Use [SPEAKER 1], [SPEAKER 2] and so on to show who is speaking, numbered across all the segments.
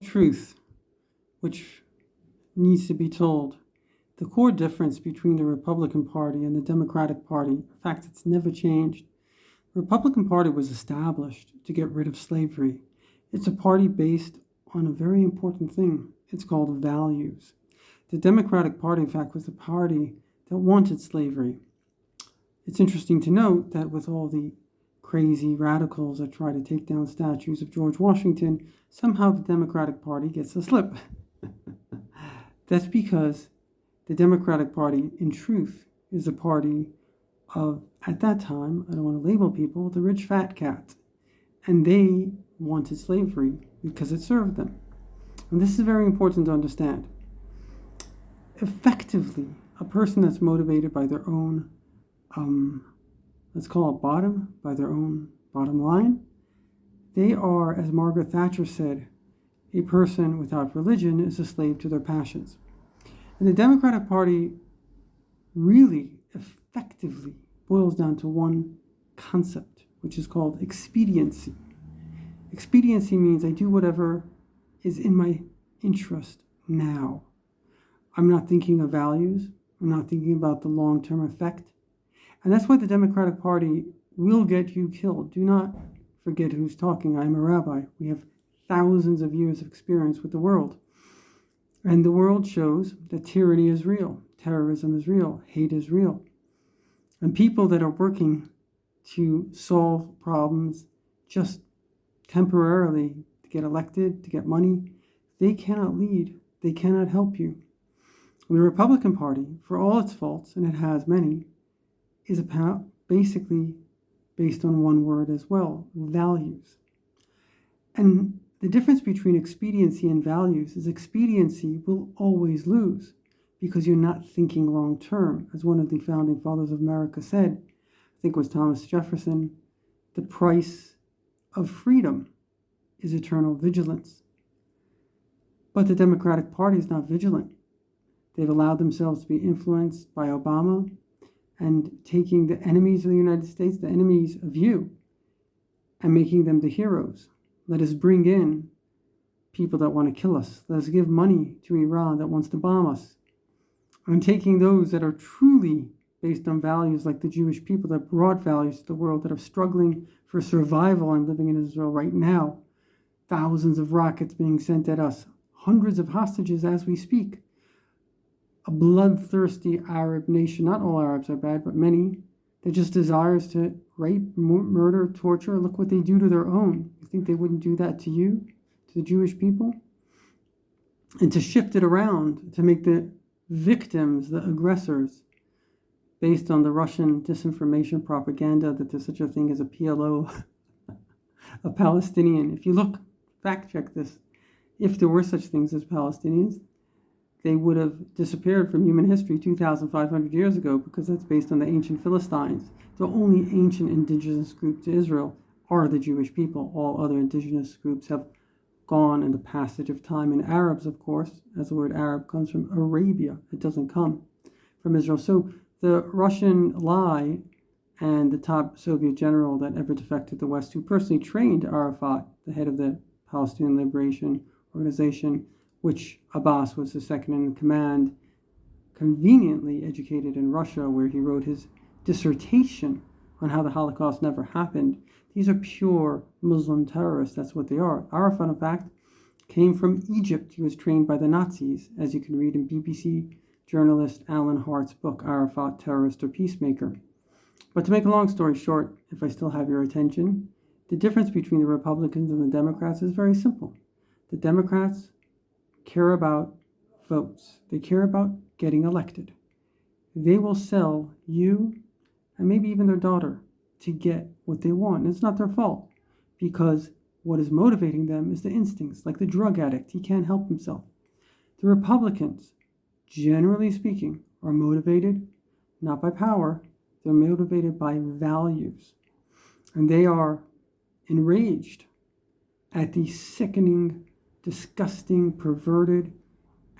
[SPEAKER 1] truth which needs to be told. The core difference between the Republican Party and the Democratic Party, in fact, it's never changed. The Republican Party was established to get rid of slavery. It's a party based on a very important thing. It's called values. The Democratic Party, in fact, was the party that wanted slavery. It's interesting to note that with all the crazy radicals that try to take down statues of George Washington, somehow the Democratic Party gets a slip. That's because the Democratic Party, in truth, is a party of, at that time, I don't want to label people, the rich fat cat. And they wanted slavery because it served them. And this is very important to understand. Effectively, a person that's motivated by their own, let's call it by their own bottom line, they are, as Margaret Thatcher said, a person without religion is a slave to their passions. And the Democratic Party really effectively boils down to one concept, which is called expediency. Expediency means I do whatever is in my interest now. I'm not thinking of values. I'm not thinking about the long-term effect. And that's why the Democratic Party will get you killed. Do not forget who's talking. I'm a rabbi. We have thousands of years of experience with the world. And the world shows that tyranny is real, terrorism is real, hate is real. And people that are working to solve problems just temporarily to get elected, to get money, they cannot lead, they cannot help you. And the Republican Party, for all its faults, and it has many, is basically based on one word as well, values. And the difference between expediency and values is expediency will always lose because you're not thinking long term. As one of the founding fathers of America said, I think it was Thomas Jefferson, the price of freedom is eternal vigilance. But the Democratic Party is not vigilant. They've allowed themselves to be influenced by Obama and taking the enemies of the United States, the enemies of you, and making them the heroes. Let us bring in people that want to kill us. Let us give money to Iran that wants to bomb us. And taking those that are truly based on values like the Jewish people that brought values to the world, that are struggling for survival and living in Israel right now. Thousands of rockets being sent at us. Hundreds of hostages as we speak. A bloodthirsty Arab nation, not all Arabs are bad, but many, that just desires to rape, murder, torture. Look what they do to their own. You think they wouldn't do that to you, to the Jewish people? And to shift it around, to make the victims the aggressors, based on the Russian disinformation propaganda that there's such a thing as a PLO, a Palestinian. If you look, fact check this, if there were such things as Palestinians, they would have disappeared from human history 2,500 years ago because that's based on the ancient Philistines. The only ancient indigenous group to Israel are the Jewish people. All other indigenous groups have gone in the passage of time. And Arabs, of course, as the word Arab comes from Arabia. It doesn't come from Israel. So the Russian lie and the top Soviet general that ever defected to the West, who personally trained Arafat, the head of the Palestinian Liberation Organization, which Abbas was the second in command, conveniently educated in Russia, where he wrote his dissertation on how the Holocaust never happened. These are pure Muslim terrorists. That's what they are. Arafat, in fact, came from Egypt. He was trained by the Nazis, as you can read in BBC journalist Alan Hart's book, Arafat, Terrorist or Peacemaker. But to make a long story short, if I still have your attention, the difference between the Republicans and the Democrats is very simple. The Democrats care about votes. They care about getting elected. They will sell you and maybe even their daughter to get what they want. And it's not their fault, because what is motivating them is the instincts, like the drug addict. He can't help himself. The Republicans, generally speaking, are motivated not by power. They're motivated by values. And they are enraged at the sickening, disgusting, perverted,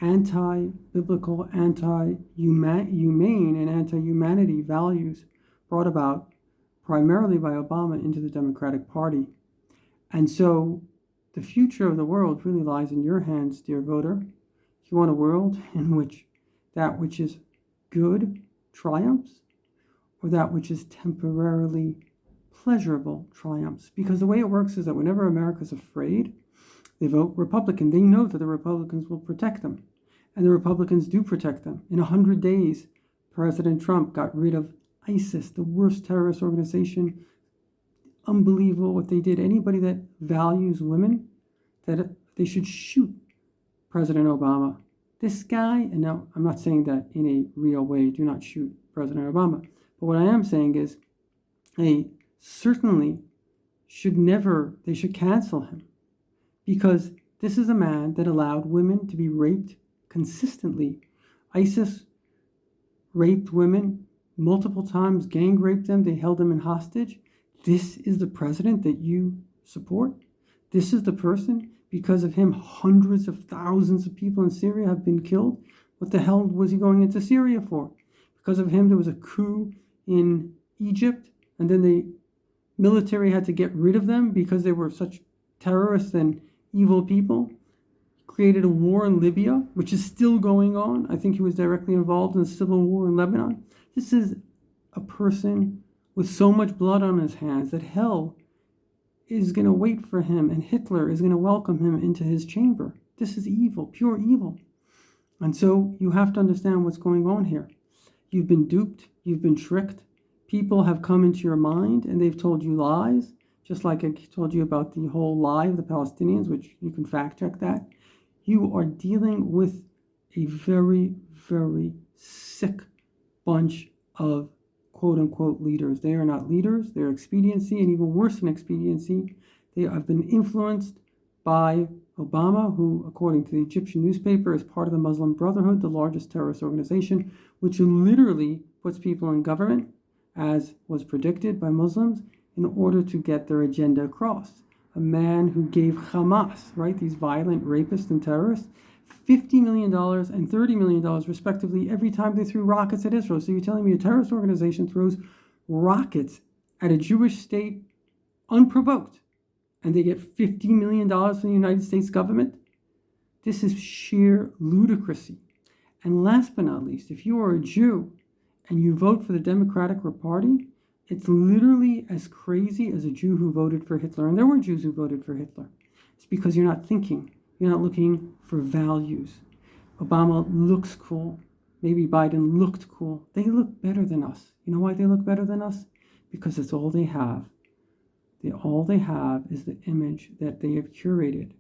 [SPEAKER 1] anti-biblical, anti-humane, and anti-humanity values brought about primarily by Obama into the Democratic Party. And so The future of the world really lies in your hands, dear voter. You want a world in which that which is good triumphs, or that which is temporarily pleasurable triumphs? Because the way it works is that whenever America's afraid, they vote Republican. They know that the Republicans will protect them. And the Republicans do protect them. In 100 days, President Trump got rid of ISIS, the worst terrorist organization. Unbelievable what they did. Anybody that values women, that they should shoot President Obama. This guy, and now I'm not saying that in a real way, do not shoot President Obama. But what I am saying is they certainly they should cancel him. Because this is a man that allowed women to be raped consistently. ISIS raped women multiple times, gang raped them, they held them in hostage. This is the president that you support? This is the person? Because of him, hundreds of thousands of people in Syria have been killed. What the hell was he going into Syria for? Because of him, there was a coup in Egypt, and then the military had to get rid of them because they were such terrorists and evil people. Created a war in Libya, which is still going on. I think he was directly involved in the civil war in Lebanon. This is a person with so much blood on his hands that hell is going to wait for him, and Hitler is going to welcome him into his chamber. This is evil, pure evil. And so you have to understand what's going on here. You've been duped, you've been tricked. People have come into your mind and they've told you lies, just like I told you about the whole lie of the Palestinians, which you can fact check that. You are dealing with a very, very sick bunch of quote-unquote leaders. They are not leaders. They're expediency, and even worse than expediency, they have been influenced by Obama, who, according to the Egyptian newspaper, is part of the Muslim Brotherhood, the largest terrorist organization, which literally puts people in government, as was predicted by Muslims, in order to get their agenda across. A man who gave Hamas, right, these violent rapists and terrorists, $50 million and $30 million, respectively, every time they threw rockets at Israel. So you're telling me a terrorist organization throws rockets at a Jewish state unprovoked, and they get $50 million from the United States government? This is sheer ludicrousy. And last but not least, if you are a Jew and you vote for the Democratic Party, it's literally as crazy as a Jew who voted for Hitler. And there were Jews who voted for Hitler. It's because you're not thinking. You're not looking for values. Obama looks cool. Maybe Biden looked cool. They look better than us. You know why they look better than us? Because it's all they have. All they have is the image that they have curated.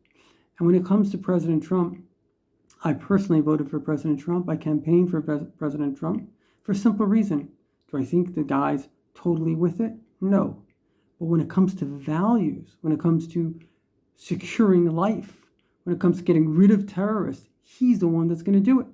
[SPEAKER 1] And when it comes to President Trump, I personally voted for President Trump. I campaigned for President Trump for a simple reason. Do I think the guy's totally with it? No. But when it comes to values, when it comes to securing life, when it comes to getting rid of terrorists, he's the one that's going to do it.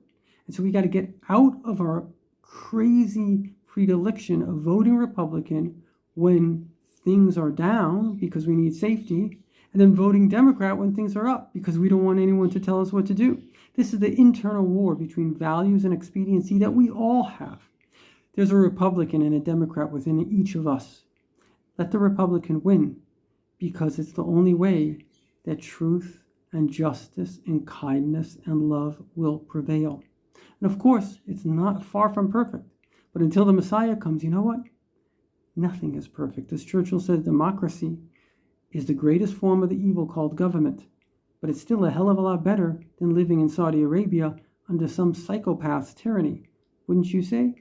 [SPEAKER 1] And so we got to get out of our crazy predilection of voting Republican when things are down because we need safety, and then voting Democrat when things are up because we don't want anyone to tell us what to do. This is the internal war between values and expediency that we all have. There's a Republican and a Democrat within each of us. Let the Republican win, because it's the only way that truth and justice and kindness and love will prevail. And of course, it's not far from perfect. But until the Messiah comes, you know what? Nothing is perfect. As Churchill says, democracy is the greatest form of the evil called government. But it's still a hell of a lot better than living in Saudi Arabia under some psychopath's tyranny. Wouldn't you say?